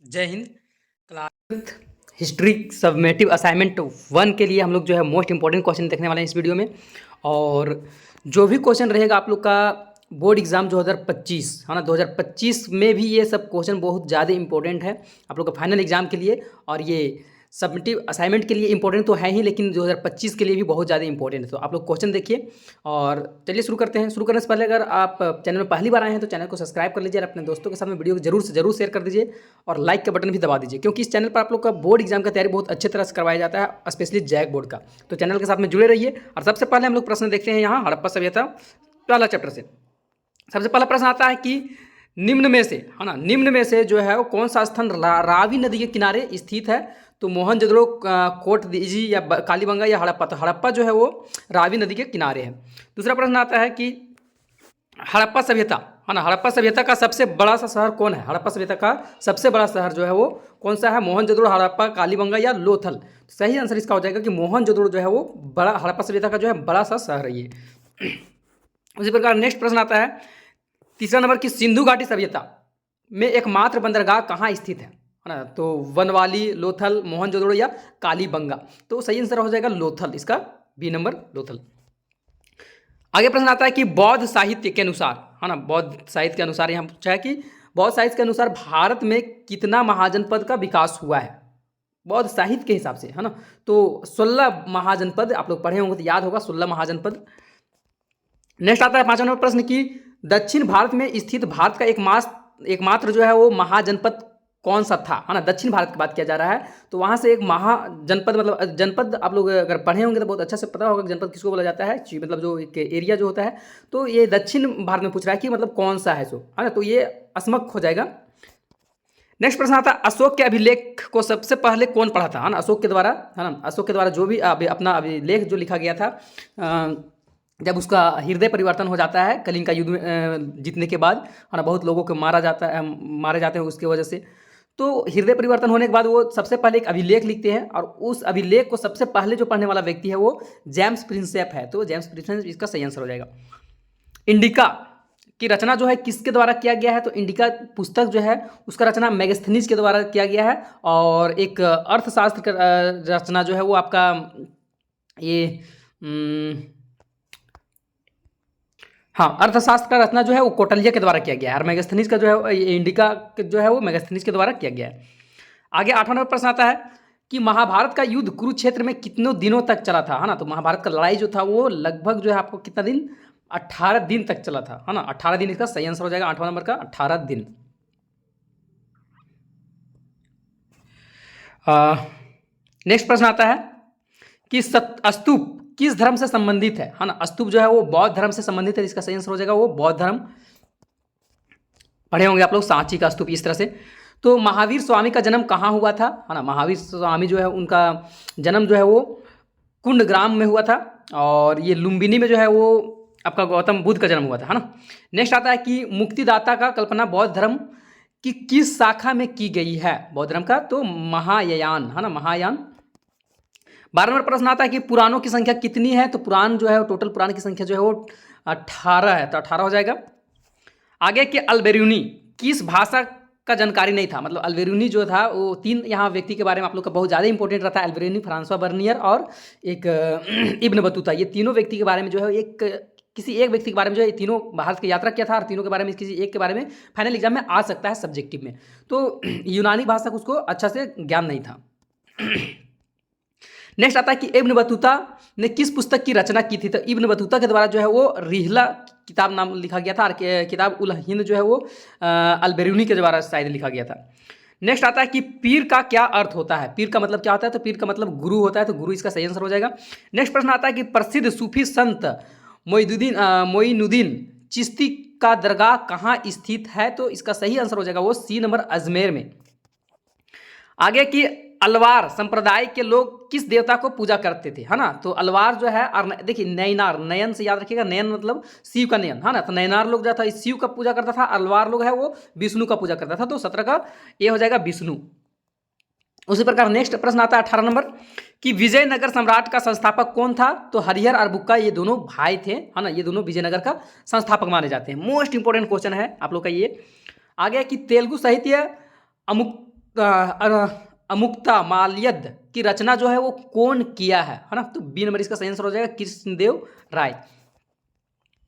जय Hind. Class history summative assignment 1 के लिए हम लोग जो है मोस्ट इंपॉर्टेंट क्वेश्चन देखने वाले हैं इस वीडियो में। और जो भी क्वेश्चन रहेगा आप लोग का बोर्ड एग्जाम 2025 है ना, 2025 में भी ये सब क्वेश्चन बहुत ज़्यादा इंपॉर्टेंट है आप लोग का फाइनल एग्जाम के लिए। और ये सबमिटिव असाइनमेंट के लिए इंपॉर्टेंट तो है ही, लेकिन 2025 के लिए भी बहुत ज़्यादा इंपॉर्टेंट है। तो आप लोग क्वेश्चन देखिए और चलिए शुरू करते हैं। शुरू करने से पहले अगर आप चैनल में पहली बार आए हैं तो चैनल को सब्सक्राइब कर लीजिए और अपने दोस्तों के साथ में वीडियो को जरूर से जरूर शेयर कर दीजिए और लाइक का बटन भी दबा दीजिए, क्योंकि इस चैनल पर आप लोग का बोर्ड एग्जाम का तैयारी बहुत अच्छी तरह से करवाया जाता है, स्पेशली जैक बोर्ड का। तो चैनल के साथ में जुड़े रहिए। और सबसे पहले हम लोग प्रश्न देखते हैं यहाँ हड़प्पा सभ्यता पहला चैप्टर से। सबसे पहला प्रश्न आता है कि निम्न में से है ना, निम्न में से जो है वो कौन सा स्थान रावी नदी के किनारे स्थित है? तो मोहनजोदड़ो, कोटदीजी या कालीबंगा या हड़प्पा। तो हड़प्पा जो है वो रावी नदी के किनारे है। दूसरा प्रश्न आता है कि हड़प्पा सभ्यता है ना, हड़प्पा सभ्यता का सबसे बड़ा सा शहर कौन है? हड़प्पा सभ्यता का सबसे बड़ा शहर जो है वो कौन सा है? मोहनजोदड़ो, हड़प्पा, कालीबंगा या लोथल। सही आंसर इसका हो जाएगा कि मोहनजोदड़ो जो है वो बड़ा, हड़प्पा सभ्यता का जो है बड़ा सा शहर है ये। उसी प्रकार नेक्स्ट प्रश्न आता है तीसरा नंबर की सिंधु घाटी सभ्यता में एकमात्र बंदरगाह कहाँ स्थित है ना? तो वनवाली, लोथल, मोहनजोदड़ो या कालीबंगा। तो सही आंसर हो जाएगा लोथल, इसका बी नंबर लोथल। आगे प्रश्न आता है कि बौद्ध साहित्य के अनुसार है ना, बौद्ध साहित्य के अनुसार यहाँ पूछा है कि बौद्ध साहित्य के अनुसार भारत में कितना महाजनपद का विकास हुआ है बौद्ध साहित्य के हिसाब से है ना? तो 16 महाजनपद आप लोग पढ़े होंगे तो याद होगा, 16 महाजनपद। नेक्स्ट आता है पांचवा नंबर प्रश्न की दक्षिण भारत में स्थित भारत का एकमात्र जो है वो महाजनपद कौन सा था है ना? दक्षिण भारत की बात किया जा रहा है तो वहाँ से एक महाजनपद, मतलब जनपद आप लोग अगर पढ़े होंगे तो बहुत अच्छा से पता होगा कि जनपद किसको बोला जाता है, मतलब जो एक एरिया जो होता है। तो ये दक्षिण भारत में पूछ रहा है कि मतलब कौन सा है सो, है ना? तो ये अस्मक हो जाएगा। नेक्स्ट प्रश्न आता है अशोक के अभिलेख को सबसे पहले कौन पढ़ा था है ना? अशोक के द्वारा है ना, अशोक के द्वारा जो भी अपना अभिलेख जो लिखा गया था, जब उसका हृदय परिवर्तन हो जाता है कलिंग का युद्ध जीतने के बाद है ना, बहुत लोगों को मारे जाते हैं उसकी वजह से। तो हृदय परिवर्तन होने के बाद वो सबसे पहले एक अभिलेख लिखते हैं और उस अभिलेख को सबसे पहले जो पढ़ने वाला व्यक्ति है वो जेम्स प्रिंसेप है। तो जेम्स प्रिंसेप इसका सही आंसर हो जाएगा। इंडिका की रचना जो है किसके द्वारा किया गया है? तो इंडिका पुस्तक जो है उसका रचना मेगास्थनीज के द्वारा किया गया है। और एक अर्थशास्त्र का रचना जो है वो आपका ये हाँ, अर्थशास्त्र का रचना जो है वो कौटिल्य के द्वारा किया गया है और मेगास्थनीज का जो है इंडिका जो है वो मेगास्थनीज के द्वारा किया गया है। आगे 8वां नंबर प्रश्न आता है कि महाभारत का युद्ध कुरुक्षेत्र में कितनों दिनों तक चला था है ना? तो महाभारत का लड़ाई जो था वो लगभग जो है आपको कितना दिन, 18 दिन तक चला था है ना? 18 दिन इसका सही आंसर हो जाएगा, 8वां नंबर का 18 दिन। नेक्स्ट प्रश्न आता है कि स्तूप किस धर्म से संबंधित है ना? स्तूप जो है वो बौद्ध धर्म से संबंधित है, इसका सही आंसर हो जाएगा वो बौद्ध धर्म। पढ़े होंगे आप लोग सांची का स्तूप इस तरह से। तो महावीर स्वामी का जन्म कहाँ हुआ था है ना? महावीर स्वामी जो है उनका जन्म जो है वो कुंडग्राम में हुआ था और ये लुम्बिनी में जो है वो आपका गौतम बुद्ध का जन्म हुआ था है ना? नेक्स्ट आता है कि मुक्तिदाता का कल्पना बौद्ध धर्म की किस शाखा में की गई है बौद्ध धर्म का? तो महायान है ना, महायान। 12 नंबर प्रश्न आता है कि पुराणों की संख्या कितनी है? तो पुराण जो है टोटल पुराण की संख्या जो है वो 18 है, तो 18 हो जाएगा। आगे के अल्बेरुनी किस भाषा का जानकारी नहीं था? मतलब अल्बेरुनी जो था वो 3 यहाँ व्यक्ति के बारे में आप लोग का बहुत ज़्यादा इंपॉर्टेंट रहता है, अल्बेरुनी, फ्रांसवा बर्नियर और एक इब्न बतूता। ये तीनों व्यक्ति के बारे में जो है किसी एक व्यक्ति के बारे में जो है तीनों भारत की यात्रा किया था और तीनों के बारे में किसी एक के बारे में फाइनल एग्जाम में आ सकता है सब्जेक्टिव में। तो यूनानी भाषा को उसको अच्छा से ज्ञान नहीं था। नेक्स्ट आता है कि इब्न बतूता ने किस पुस्तक की रचना की थी? तो इब्न बतूता के द्वारा जो है वो रिहला किताब नाम लिखा गया था और किताब उल हिंद जो है वो अल्बेरुनी के द्वारा शायद लिखा गया था। नेक्स्ट आता है कि पीर का क्या अर्थ होता है? पीर का मतलब क्या होता है? तो पीर का मतलब गुरु होता है, तो गुरु इसका सही आंसर हो जाएगा। नेक्स्ट प्रश्न आता है कि प्रसिद्ध सूफी संत मोइनुद्दीन चिश्ती का दरगाह कहाँ स्थित है? तो इसका सही आंसर हो जाएगा वो सी नंबर अजमेर में। आगे की अलवार संप्रदाय के लोग किस देवता को पूजा करते थे है ना? तो अलवार जो है, और देखिए नयनार, नयन से याद रखिएगा, नयन मतलब शिव का नयन है ना? तो नयनार लोग जो था इस शिव का पूजा करता था, अलवार लोग है वो विष्णु का पूजा करता था। तो 17 का ये हो जाएगा विष्णु। उसी प्रकार नेक्स्ट प्रश्न आता है 18 नंबर कि विजयनगर सम्राट का संस्थापक कौन था? तो हरिहर और बुक्का ये दोनों भाई थे है ना, ये दोनों विजयनगर का संस्थापक माने जाते हैं। मोस्ट इंपोर्टेंट क्वेश्चन है आप लोग का ये। आगे कि तेलुगु साहित्य अमुक्ता माल्यद की रचना जो है वो कौन किया है ना? तो बी नंबर इसका सही आंसर हो जाएगा कृष्णदेव राय।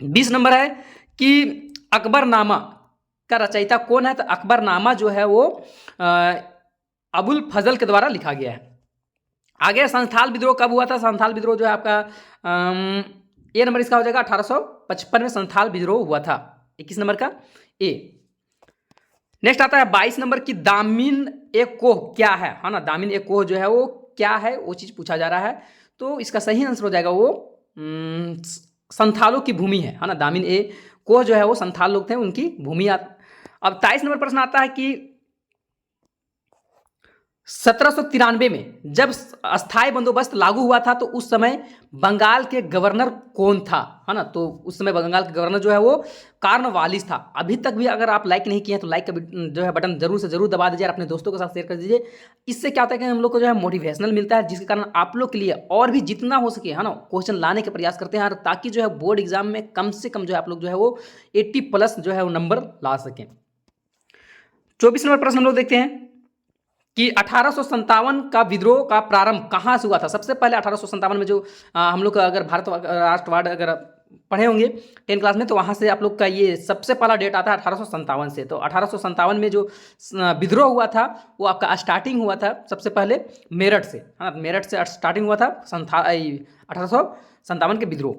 20 नंबर है कि अकबरनामा का रचयिता कौन है? तो अकबरनामा जो है वो अबुल फजल के द्वारा लिखा गया है। आगे संथाल विद्रोह कब हुआ था? संथाल विद्रोह जो है आपका ए नंबर इसका हो जाएगा 1855 में संथाल विद्रोह हुआ था। 21 नंबर का ए। नेक्स्ट आता है 22 नंबर की दामिन ए कोह क्या है ना? दामिन ए कोह जो है वो क्या है, वो चीज पूछा जा रहा है। तो इसका सही आंसर हो जाएगा वो संथालों की भूमि है ना? दामिन ए कोह जो है वो संथाल लोग थे, उनकी भूमि। अब 23 नंबर प्रश्न आता है कि 1793 में जब अस्थाई बंदोबस्त लागू हुआ था तो उस समय बंगाल के गवर्नर कौन था, है ना? तो उस समय बंगाल के गवर्नर जो है वो कार्नवालिस था। अभी तक भी अगर आप लाइक नहीं किए हैं तो लाइक का जो है बटन जरूर से जरूर दबा दीजिए और अपने दोस्तों के साथ शेयर कर दीजिए। इससे क्या होता है कि हम लोग को जो है मोटिवेशनल मिलता है, जिसके कारण आप लोग के लिए और भी जितना हो सके, है ना, क्वेश्चन लाने के प्रयास करते हैं, और ताकि जो है बोर्ड एग्जाम में कम से कम जो है आप लोग जो है वो 80+ जो है वो नंबर ला सकें। 24 नंबर प्रश्न हम लोग देखते हैं कि 1857 का विद्रोह का प्रारंभ कहाँ से हुआ था? सबसे पहले 1857 में जो हम लोग अगर भारत राष्ट्रवाद अगर पढ़े होंगे 10 क्लास में, तो वहाँ से आप लोग का ये सबसे पहला डेट आता है 1857 से। तो 1857 में जो विद्रोह हुआ था वो आपका स्टार्टिंग हुआ था सबसे पहले मेरठ से, हाँ, मेरठ से स्टार्टिंग हुआ था 1857 के विद्रोह।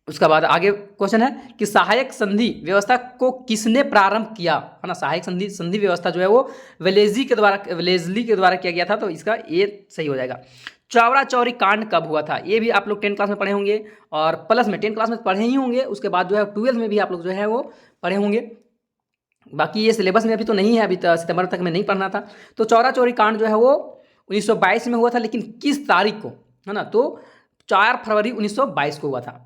उसका बाद आगे क्वेश्चन है कि सहायक संधि व्यवस्था को किसने प्रारंभ किया, है ना? सहायक संधि व्यवस्था जो है वो वेलेज़ली के द्वारा किया गया था। तो इसका ये सही हो जाएगा। चौरा चौरी कांड कब हुआ था? ये भी आप लोग 10 क्लास में पढ़े होंगे, और प्लस में 10 क्लास में पढ़े ही होंगे, उसके बाद जो है 12 में भी आप लोग जो है वो पढ़े होंगे। बाकी ये सिलेबस में अभी तो नहीं है, अभी सितंबर तक में नहीं पढ़ना था। तो चौरा चौरी कांड जो है वो 1922 में हुआ था, लेकिन किस तारीख को, है ना? तो 4 फरवरी 1922 को हुआ था।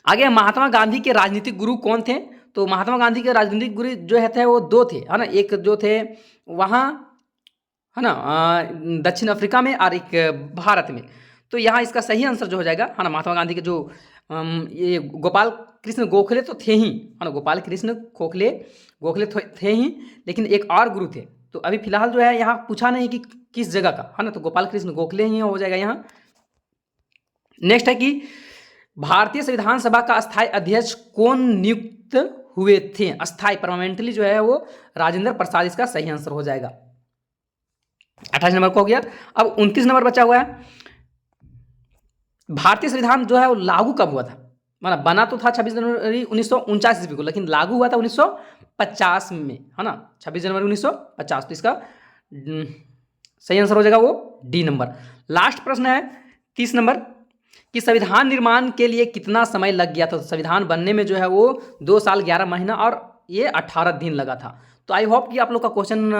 आगे महात्मा गांधी के राजनीतिक गुरु कौन थे? तो महात्मा गांधी के राजनीतिक गुरु जो है थे वो 2 थे, है ना? एक जो थे वहाँ, है ना, दक्षिण अफ्रीका में, और एक भारत में। तो यहाँ इसका सही आंसर जो हो जाएगा, है ना, महात्मा गांधी के जो ये गोपाल कृष्ण गोखले तो थे ही, है ना, गोपाल कृष्ण गोखले थे ही, लेकिन एक और गुरु थे। तो अभी फिलहाल जो है यहाँ पूछा नहीं कि किस जगह का, है ना, तो गोपाल कृष्ण गोखले ही हो जाएगा यहाँ। नेक्स्ट है कि भारतीय संविधान सभा का अस्थायी अध्यक्ष कौन नियुक्त हुए थे? अस्थायी परमानेंटली जो है वो राजेंद्र प्रसाद इसका सही आंसर हो जाएगा। 28 नंबर को हो गया। अब 29 नंबर बचा हुआ है। भारतीय संविधान जो है वो लागू कब हुआ था? मतलब बना तो था 26 जनवरी 1949 ईस्वी को, लेकिन लागू हुआ था 1950 में, है ना, 26 जनवरी 1950। तो इसका सही आंसर हो जाएगा वो डी नंबर। लास्ट प्रश्न है 30 नंबर कि संविधान निर्माण के लिए कितना समय लग गया था? तो संविधान बनने में जो है वो 2 साल 11 महीना और ये 18 दिन लगा था। तो आई होप कि आप लोग का क्वेश्चन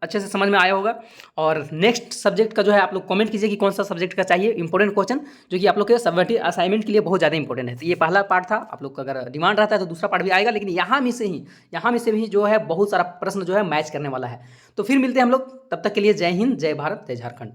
अच्छे से समझ में आया होगा। और नेक्स्ट सब्जेक्ट का जो है आप लोग कमेंट कीजिए कि कौन सा सब्जेक्ट का चाहिए इंपॉर्टेंट क्वेश्चन, जो कि आप लोग के सब्जेक्टिव असाइनमेंट के लिए बहुत ज़्यादा इंपॉर्टेंट है। तो ये पहला पार्ट था, आप लोग का अगर डिमांड रहता है तो दूसरा पार्ट भी आएगा, लेकिन यहाँ में से भी जो है बहुत सारा प्रश्न जो है मैच करने वाला है। तो फिर मिलते हैं हम लोग, तब तक के लिए जय हिंद, जय भारत, जय झारखंड।